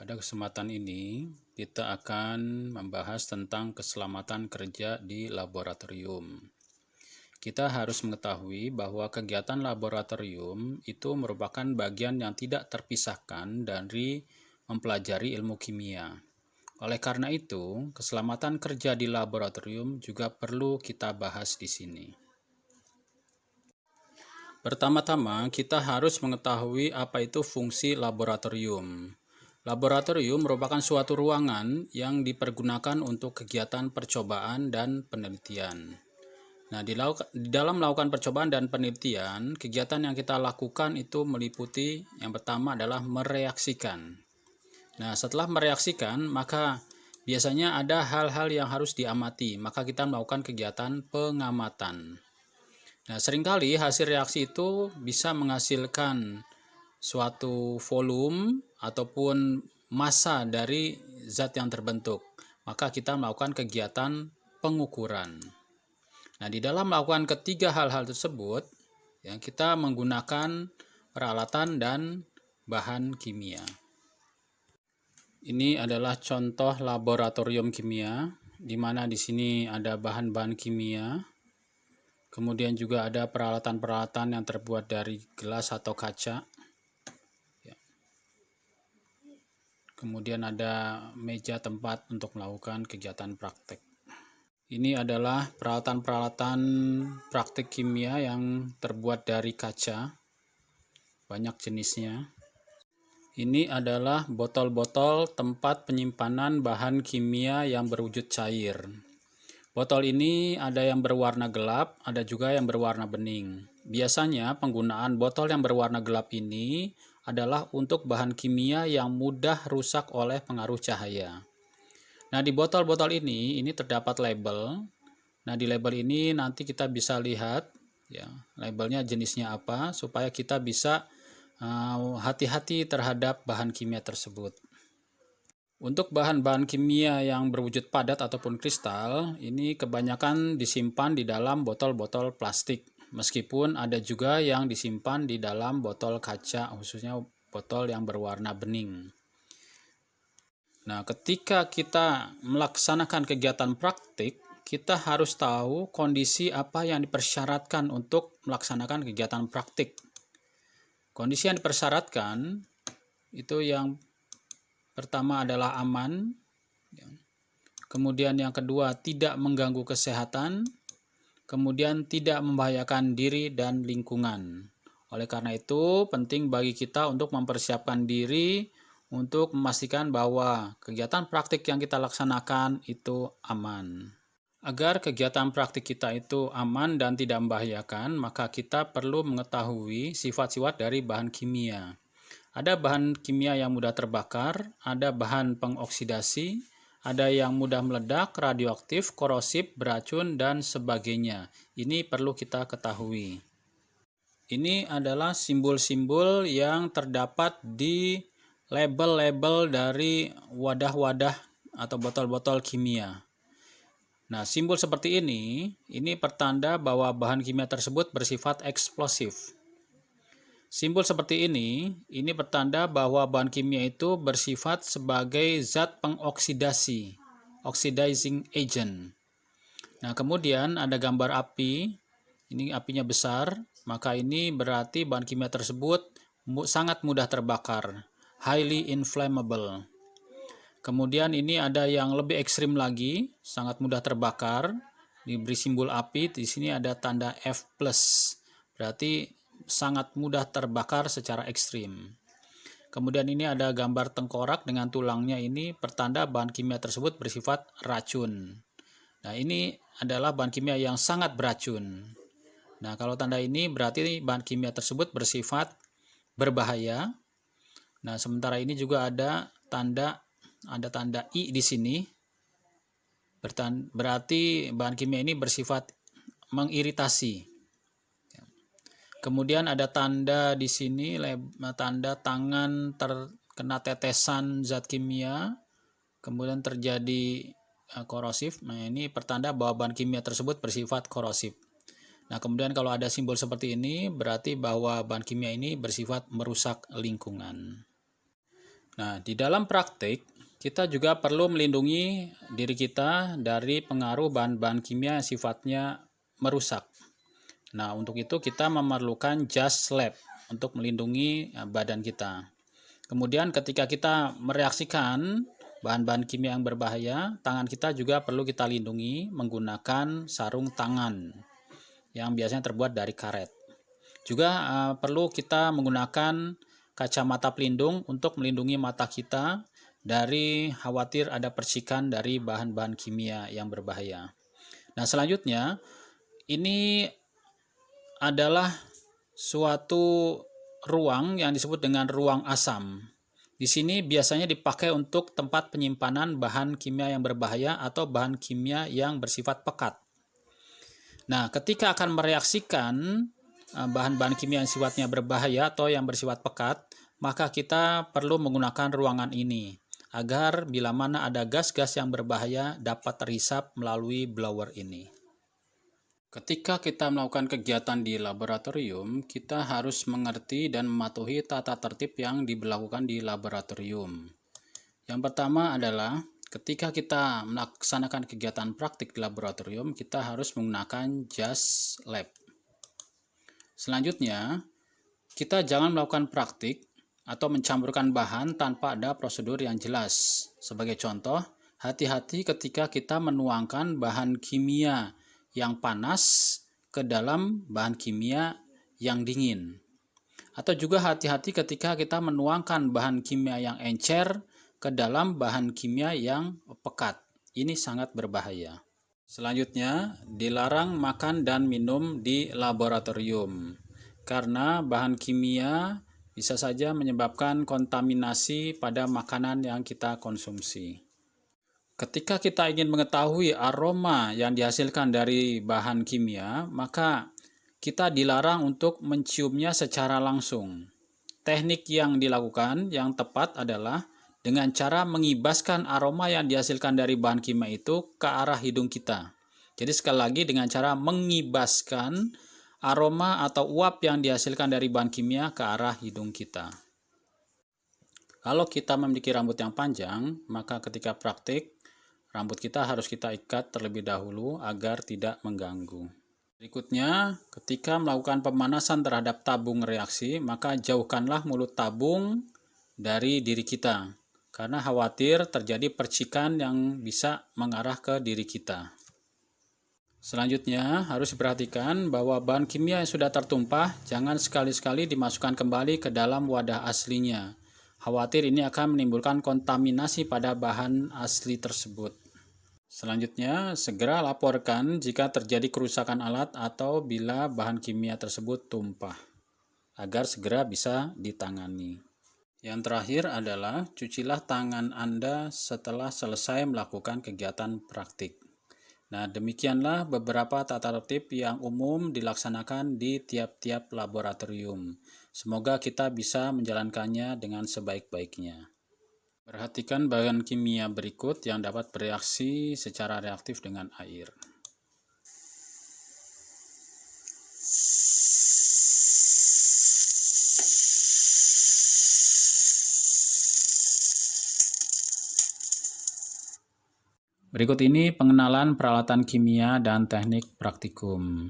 Pada kesempatan ini, kita akan membahas tentang keselamatan kerja di laboratorium. Kita harus mengetahui bahwa kegiatan laboratorium itu merupakan bagian yang tidak terpisahkan dari mempelajari ilmu kimia. Oleh karena itu, keselamatan kerja di laboratorium juga perlu kita bahas di sini. Pertama-tama, kita harus mengetahui apa itu fungsi laboratorium. Laboratorium merupakan suatu ruangan yang dipergunakan untuk kegiatan percobaan dan penelitian. Nah, di dalam melakukan percobaan dan penelitian, kegiatan yang kita lakukan itu meliputi yang pertama adalah mereaksikan. Nah, setelah mereaksikan, maka biasanya ada hal-hal yang harus diamati, maka kita melakukan kegiatan pengamatan. Nah, seringkali hasil reaksi itu bisa menghasilkan suatu volume ataupun massa dari zat yang terbentuk. Maka kita melakukan kegiatan pengukuran. Nah, di dalam melakukan ketiga hal-hal tersebut, ya, kita menggunakan peralatan dan bahan kimia. Ini adalah contoh laboratorium kimia, di mana di sini ada bahan-bahan kimia. Kemudian juga ada peralatan-peralatan yang terbuat dari gelas atau kaca. Kemudian ada meja tempat untuk melakukan kegiatan praktek. Ini adalah peralatan-peralatan praktik kimia yang terbuat dari kaca. Banyak jenisnya. Ini adalah botol-botol tempat penyimpanan bahan kimia yang berwujud cair. Botol ini ada yang berwarna gelap, ada juga yang berwarna bening. Biasanya penggunaan botol yang berwarna gelap ini adalah untuk bahan kimia yang mudah rusak oleh pengaruh cahaya. Nah, di botol-botol ini terdapat label. Nah, di label ini nanti kita bisa lihat ya, labelnya jenisnya apa supaya kita bisa hati-hati terhadap bahan kimia tersebut. Untuk bahan-bahan kimia yang berwujud padat ataupun kristal, ini kebanyakan disimpan di dalam botol-botol plastik. Meskipun ada juga yang disimpan di dalam botol kaca, khususnya botol yang berwarna bening. Nah, ketika kita melaksanakan kegiatan praktik, kita harus tahu kondisi apa yang dipersyaratkan untuk melaksanakan kegiatan praktik. Kondisi yang dipersyaratkan itu yang pertama adalah aman, kemudian yang kedua tidak mengganggu kesehatan, kemudian tidak membahayakan diri dan lingkungan. Oleh karena itu, penting bagi kita untuk mempersiapkan diri untuk memastikan bahwa kegiatan praktik yang kita laksanakan itu aman. Agar kegiatan praktik kita itu aman dan tidak membahayakan, maka kita perlu mengetahui sifat-sifat dari bahan kimia. Ada bahan kimia yang mudah terbakar, ada bahan pengoksidasi, ada yang mudah meledak, radioaktif, korosif, beracun, dan sebagainya. Ini perlu kita ketahui. Ini adalah simbol-simbol yang terdapat di label-label dari wadah-wadah atau botol-botol kimia. Nah, simbol seperti ini pertanda bahwa bahan kimia tersebut bersifat eksplosif. Simbol seperti ini pertanda bahwa bahan kimia itu bersifat sebagai zat pengoksidasi, oxidizing agent. Nah, kemudian ada gambar api, ini apinya besar, maka ini berarti bahan kimia tersebut sangat mudah terbakar, highly inflammable. Kemudian ini ada yang lebih ekstrim lagi, sangat mudah terbakar, diberi simbol api, di sini ada tanda F+, berarti sangat mudah terbakar secara ekstrim. Kemudian ini ada gambar tengkorak dengan tulangnya, ini pertanda bahan kimia tersebut bersifat racun. Nah, ini adalah bahan kimia yang sangat beracun. Nah, kalau tanda ini berarti bahan kimia tersebut bersifat berbahaya. Nah, sementara ini juga ada tanda I di sini. Berarti bahan kimia ini bersifat mengiritasi. Kemudian ada tanda di sini, tanda tangan terkena tetesan zat kimia, kemudian terjadi korosif. Nah, ini pertanda bahwa bahan kimia tersebut bersifat korosif. Nah, kemudian kalau ada simbol seperti ini, berarti bahwa bahan kimia ini bersifat merusak lingkungan. Nah, di dalam praktik, kita juga perlu melindungi diri kita dari pengaruh bahan-bahan kimia yang sifatnya merusak. Nah, untuk itu kita memerlukan jas lab untuk melindungi badan kita. Kemudian ketika kita mereaksikan bahan-bahan kimia yang berbahaya, tangan kita juga perlu kita lindungi menggunakan sarung tangan yang biasanya terbuat dari karet. Juga perlu kita menggunakan kacamata pelindung untuk melindungi mata kita dari khawatir ada percikan dari bahan-bahan kimia yang berbahaya. Nah, selanjutnya ini adalah suatu ruang yang disebut dengan ruang asam. Di sini biasanya dipakai untuk tempat penyimpanan bahan kimia yang berbahaya atau bahan kimia yang bersifat pekat. Nah, ketika akan mereaksikan bahan-bahan kimia yang sifatnya berbahaya atau yang bersifat pekat, maka kita perlu menggunakan ruangan ini agar bila mana ada gas-gas yang berbahaya dapat terhisap melalui blower ini. Ketika kita melakukan kegiatan di laboratorium, kita harus mengerti dan mematuhi tata tertib yang diberlakukan di laboratorium. Yang pertama adalah ketika kita melaksanakan kegiatan praktik di laboratorium, kita harus menggunakan jas lab. Selanjutnya, kita jangan melakukan praktik atau mencampurkan bahan tanpa ada prosedur yang jelas. Sebagai contoh, hati-hati ketika kita menuangkan bahan kimia yang panas ke dalam bahan kimia yang dingin. Atau juga hati-hati ketika kita menuangkan bahan kimia yang encer ke dalam bahan kimia yang pekat. Ini sangat berbahaya. Selanjutnya, dilarang makan dan minum di laboratorium karena bahan kimia bisa saja menyebabkan kontaminasi pada makanan yang kita konsumsi. Ketika kita ingin mengetahui aroma yang dihasilkan dari bahan kimia, maka kita dilarang untuk menciumnya secara langsung. Teknik yang dilakukan yang tepat adalah dengan cara mengibaskan aroma yang dihasilkan dari bahan kimia itu ke arah hidung kita. Jadi sekali lagi dengan cara mengibaskan aroma atau uap yang dihasilkan dari bahan kimia ke arah hidung kita. Kalau kita memiliki rambut yang panjang, maka ketika praktik, rambut kita harus kita ikat terlebih dahulu agar tidak mengganggu. Berikutnya, ketika melakukan pemanasan terhadap tabung reaksi, maka jauhkanlah mulut tabung dari diri kita, karena khawatir terjadi percikan yang bisa mengarah ke diri kita. Selanjutnya, harus diperhatikan bahwa bahan kimia yang sudah tertumpah jangan sekali-sekali dimasukkan kembali ke dalam wadah aslinya. Khawatir ini akan menimbulkan kontaminasi pada bahan asli tersebut. Selanjutnya, segera laporkan jika terjadi kerusakan alat atau bila bahan kimia tersebut tumpah, agar segera bisa ditangani. Yang terakhir adalah cucilah tangan Anda setelah selesai melakukan kegiatan praktik. Nah, demikianlah beberapa tata tertib yang umum dilaksanakan di tiap-tiap laboratorium. Semoga kita bisa menjalankannya dengan sebaik-baiknya. Perhatikan bahan kimia berikut yang dapat bereaksi secara reaktif dengan air. Berikut ini pengenalan peralatan kimia dan teknik praktikum.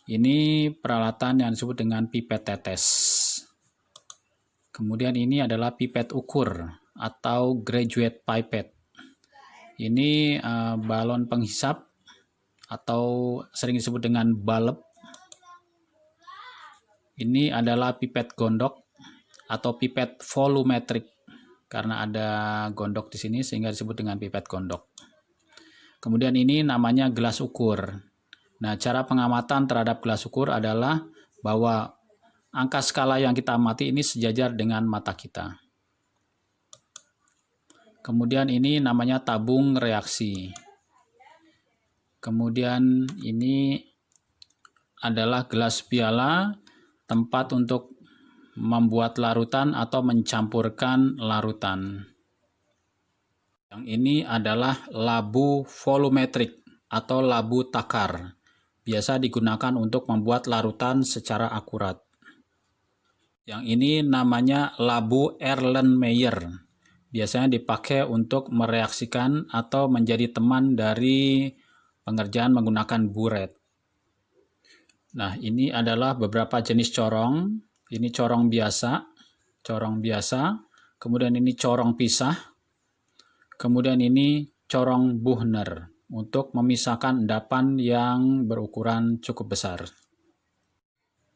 Ini peralatan yang disebut dengan pipet tetes. Kemudian ini adalah pipet ukur atau graduate pipette. Ini balon penghisap atau sering disebut dengan balep. Ini adalah pipet gondok atau pipet volumetrik karena ada gondok di sini sehingga disebut dengan pipet gondok. Kemudian ini namanya gelas ukur. Nah, cara pengamatan terhadap gelas ukur adalah bahwa angka skala yang kita amati ini sejajar dengan mata kita. Kemudian ini namanya tabung reaksi. Kemudian ini adalah gelas piala, tempat untuk membuat larutan atau mencampurkan larutan. Yang ini adalah labu volumetrik atau labu takar. Biasa digunakan untuk membuat larutan secara akurat. Yang ini namanya labu Erlenmeyer. biasanya dipakai untuk mereaksikan atau menjadi teman dari pengerjaan menggunakan buret. Nah, ini adalah beberapa jenis corong. Ini corong biasa, kemudian ini corong pisah, kemudian ini corong Buchner untuk memisahkan endapan yang berukuran cukup besar.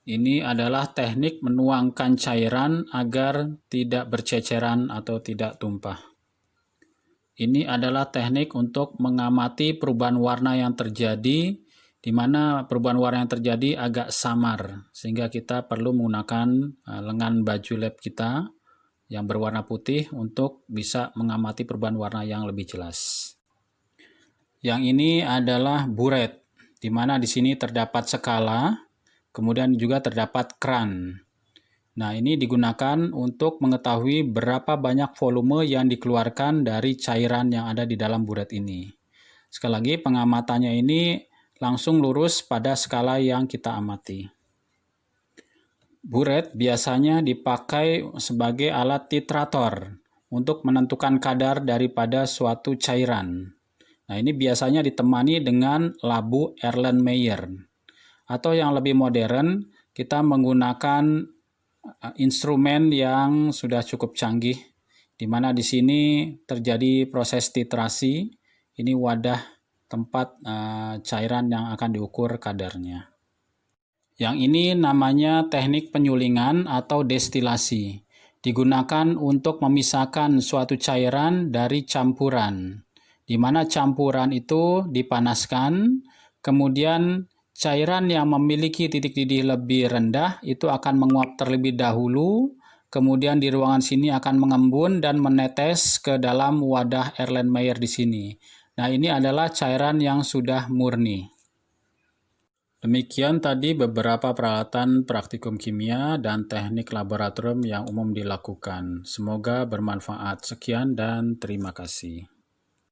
Ini adalah teknik menuangkan cairan agar tidak berceceran atau tidak tumpah. Ini adalah teknik untuk mengamati perubahan warna yang terjadi, di mana perubahan warna yang terjadi agak samar, sehingga kita perlu menggunakan lengan baju lab kita yang berwarna putih untuk bisa mengamati perubahan warna yang lebih jelas. Yang ini adalah buret, di mana di sini terdapat skala, kemudian juga terdapat keran. Nah, ini digunakan untuk mengetahui berapa banyak volume yang dikeluarkan dari cairan yang ada di dalam buret ini. Sekali lagi, pengamatannya ini langsung lurus pada skala yang kita amati. Buret biasanya dipakai sebagai alat titrator untuk menentukan kadar daripada suatu cairan. Nah, ini biasanya ditemani dengan labu Erlenmeyer. Atau yang lebih modern, kita menggunakan instrumen yang sudah cukup canggih, di mana di sini terjadi proses titrasi. Ini wadah tempat cairan yang akan diukur kadarnya. Yang ini namanya teknik penyulingan atau destilasi. Digunakan untuk memisahkan suatu cairan dari campuran, di mana campuran itu dipanaskan, kemudian cairan yang memiliki titik didih lebih rendah itu akan menguap terlebih dahulu, kemudian di ruangan sini akan mengembun dan menetes ke dalam wadah Erlenmeyer di sini. Nah, ini adalah cairan yang sudah murni. Demikian tadi beberapa peralatan praktikum kimia dan teknik laboratorium yang umum dilakukan. Semoga bermanfaat. Sekian dan terima kasih.